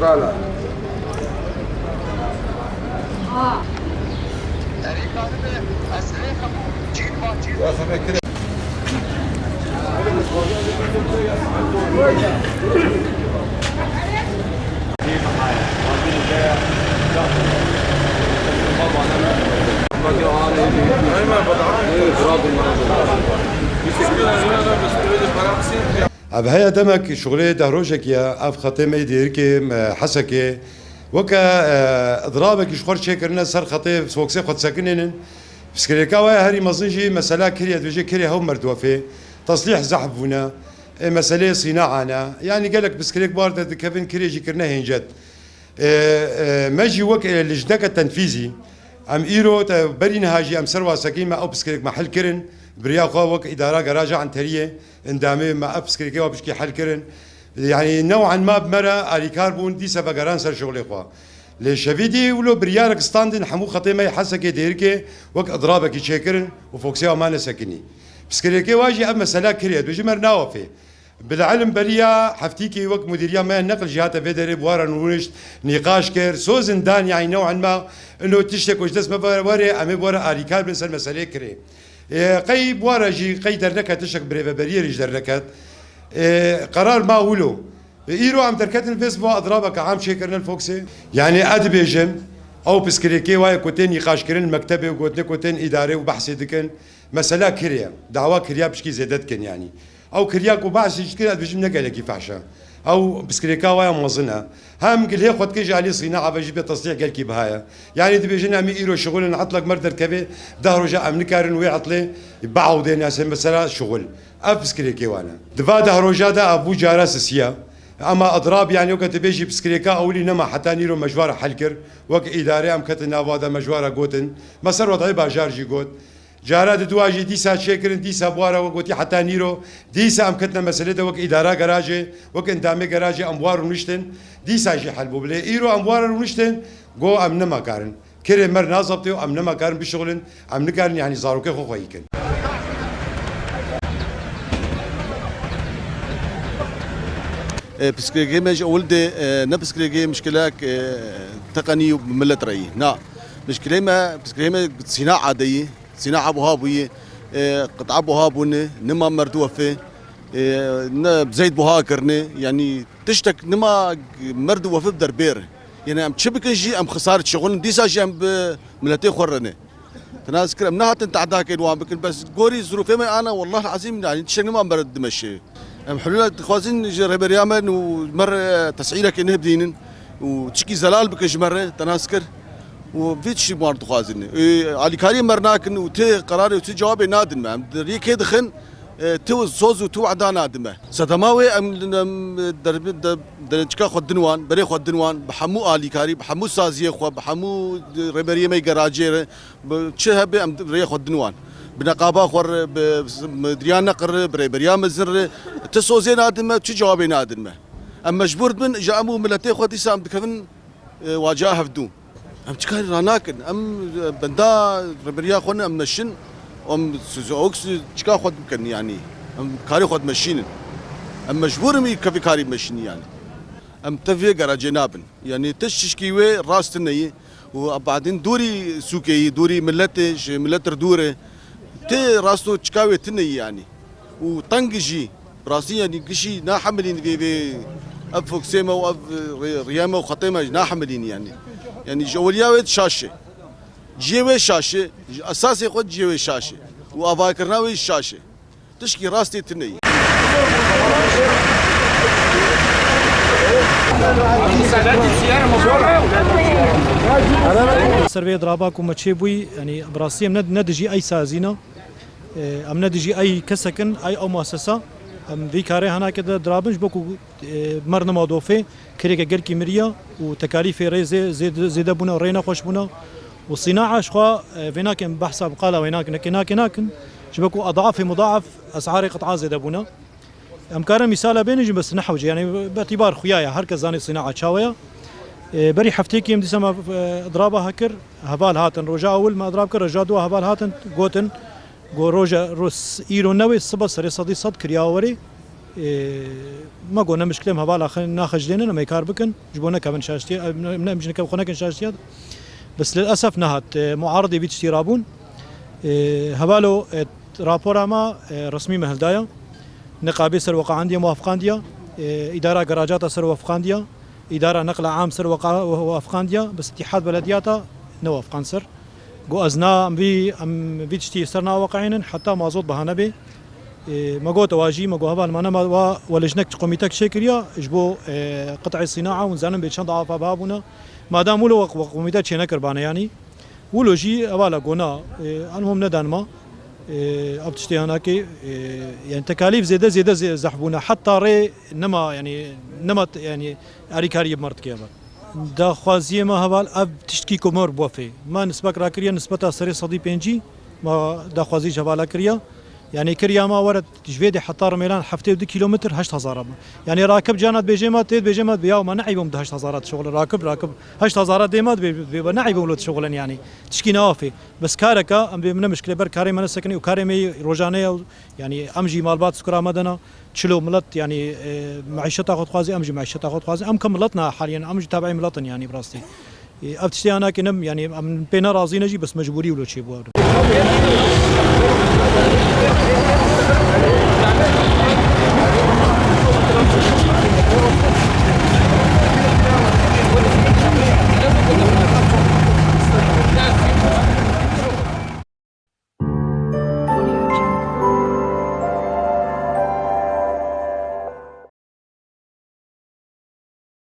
بالا اب هيا دمك شغلي دهروجك يا اف خطيمه ديركي حسكي وكا اضرابك شخور شكرنا سر خطيب سوكسي خد ساكنين بسكريكا ويا هري مزنجي مساله كريا دوجي كريا هم مردوفي تصليح زحفونا مساله صناعنا يعني قالك بسكريك بارد كيفن كريا جي كرنا هنجت ماجي وك اللجنه التنفيذي ام ايرو برين هاجي ام سروا سكيمه او بسكريك محل كرن بريا خو وك اداره جراجه عن تريه اندامي ما بسكريك وبشكي حل كرن يعني نوعا ما بمرة الي كاربون دي سبا جران سر شغلي خوا لشفيدي ولو بريارك ستاندن حمو خطيمه حسكي ديركي وك اضرابك يشكرن وفوكسيا ما سكني بسكريكي واجي اما سلا كريا دوجي مرناوفي بالعلم بريا حفتيكي وقت مديريه ما نقل جهات فيدري بوارا نونشت نقاش كير سوزن دان يعني نوعا ما انه تشتك وش دس وري امي بورا اريكال بن سلمى مساله كري قي بورا جي قي درنكه تشك بريفا بريري درنكات قرار ما ولو ايرو عم دركت الفيسبوك اضرابك عام شيكرنا الفوكسي يعني ادبيجم او بسكريكي واي كوتين نقاش كرن المكتبه وقوتني كوتين اداري وبحثي دكن مساله كريا دعوه كريا بشكي زيدتكن يعني او كرياك وبعث يشكي بيجي نقل كيف فحشه او بسكريكا ويا موظنها هم قال هي خد كيجي عليه صناعه بجيب تصليح قال كي بهايا يعني دي بيجينا مي ايرو شغل نعطلك مردر كبي ظهره جاء من كارن ويعطلي يبعوا دين يا سين مثلا شغل اف بسكريكي وانا دفا ظهره جا دا ابو جارس سيا اما اضراب يعني وقت بيجي بسكريكا اولي نما حتى نيرو مجوار حلكر وك اداري ام كتنا وادا مجوار قوتن مسر وضعي باجارجي قوت جارات دواجي ديسا شكرن ديسا بوارا وقوتي حتى نيرو ديسا ام كتنا مسألة وك اداره جراجي وك اندامي جراجي اموار ونشتن ديسا جي حلبو بلا ايرو اموار ونشتن جو ام نما كارن كري مر نازبتي ام نما كارن بشغلن ام نكارن يعني زاروكي خو خويكن بسكريجي ماجي ولدي نبسكريجي مشكلة تقني وملة رأي نا مشكلة ما بسكريجي ما صناعة عادية صناعة بوهابية قطعة بوهابونة نما مردوه في بزيد بوهاكرني يعني تشتك نما مردوه في بدربير يعني ام تشبك نجي ام خسارة شغل ديسا جي ام بملتي خورني تنازكر ام نهات انت عداك الوان بكن بس قوري ظروفي ما انا والله العظيم يعني تشتك نما مرد مشي ام حلوله خوازين جربر يامن ومر تسعيرك انه بدينن وتشكي زلال بكش مره تناسكر وفيتش مارد خوازين علي كاري مرناك انه تي قرار وتي جواب نادن ما ريك دخن تو صوز وتو عدا نادمه صدماوي ام درب درجكا خدنوان بري خدنوان بحمو علي كاري بحمو سازيه خو بحمو ربريه مي جراجير بتشهب ام ري خدنوان بنقابه خور بدريان نقر بريام الزر تسوزي نادمه تشي جوابي نادمه ام مجبور من جامو ملتي خو ديسا ام كفن واجاه بدون ام تكاري راناك ام بندا ربريا خون ام مشن ام سوزوكس تشكا خد كان يعني ام كاري خد مشين ام مجبور مي كفي كاري مشين يعني ام تفي جراجنابن يعني تشكيوي راستني وبعدين دوري سوكي دوري ملتش ملتر دوره تي راسو تشكاوي تني يعني وطنجي راسي يعني قشي نا حملين في افوك سيما واف ريامه وخطيمه نا حملين يعني جولياوي شاشه جيوي شاشه اساسي خد جيوي شاشه وافاكرناوي شاشه تشكي راستي تني سربي ضراباك وما بوي يعني براسيم ندجي اي سازينا ام ندجي اي كسكن اي او مؤسسه ام في كاري هنا كده درابنج بوكو مرنا موضوفي كريكا جركي مريا وتكاليف ريزي زيد بنا ورينا خوش بنا والصناعه شخوا فيناك بحسب قال ويناك هناك شبكو اضعاف مضاعف اسعار قطعه زيد بنا ام كان مثال بينج بس نحوج يعني باعتبار خويايا هركز زاني صناعه شاويه بري حفتيك يم دسما ضرابه هكر هبال هاتن رجا اول ما ضراب كر رجا دو هبال هاتن جوتن جو روجا روس ايرو نوي صبا سري صدي صد كرياوري ما قلنا مشكلة ما بالا ناخذ لنا ما يكار بكن جبونا كمان شاشتي مش نكب خنا كن شاشتي بس للأسف نهت معارضة بيتشترابون هبالو رابورا ما رسمي مهلدايا نقابي سر وقع عندي موافقانديا إدارة جراجات سر وافقانديا إدارة نقل عام سر وافقانديا بس اتحاد بلدياتا نوافقان سر جو أزنا أم بيتشتي سرنا واقعين حتى ما زود بهانبي ما جو تواجي ما جو هبال ما نما ولجنك قوميتك شكريا جبو قطع الصناعة ونزلنا بيتشان ضعف بابنا ما دام ولو قوميتك شيء نكربانا يعني ولو جي أبالا قونا المهم ندان ما أبتشتي هناك يعني تكاليف زيادة زحبونا حتى ري نما يعني أريكاري بمرت كيابا دا خوازیه ما هوال اب تشکی کمر بوفه ما نسبت را کریا نسبت سری صدی پنجی ما دا خوازی جوالا کریا يعني كريا ما ورد جويدي حطار ميلان حفتي 2 كيلومتر 8000 يعني راكب جانت بيجيمات تيد بيجيمات بياو ما نعيبهم 8000 شغل راكب 8000 ديمات بنعيبهم لو شغلا يعني تشكي نوافي بس كاركا ام من مشكله بر كاري من سكني وكاري روجانيه يعني امجي مالبات سكرا مدنا تشلو ملت يعني معيشه تاخذ خوازي امجي معيشه تاخذ خوازي ام كملتنا حاليا امجي تابعي ملتن يعني براستي ابتشتي انا كنم يعني من بين راضي نجي بس مجبوري ولا شيء بوار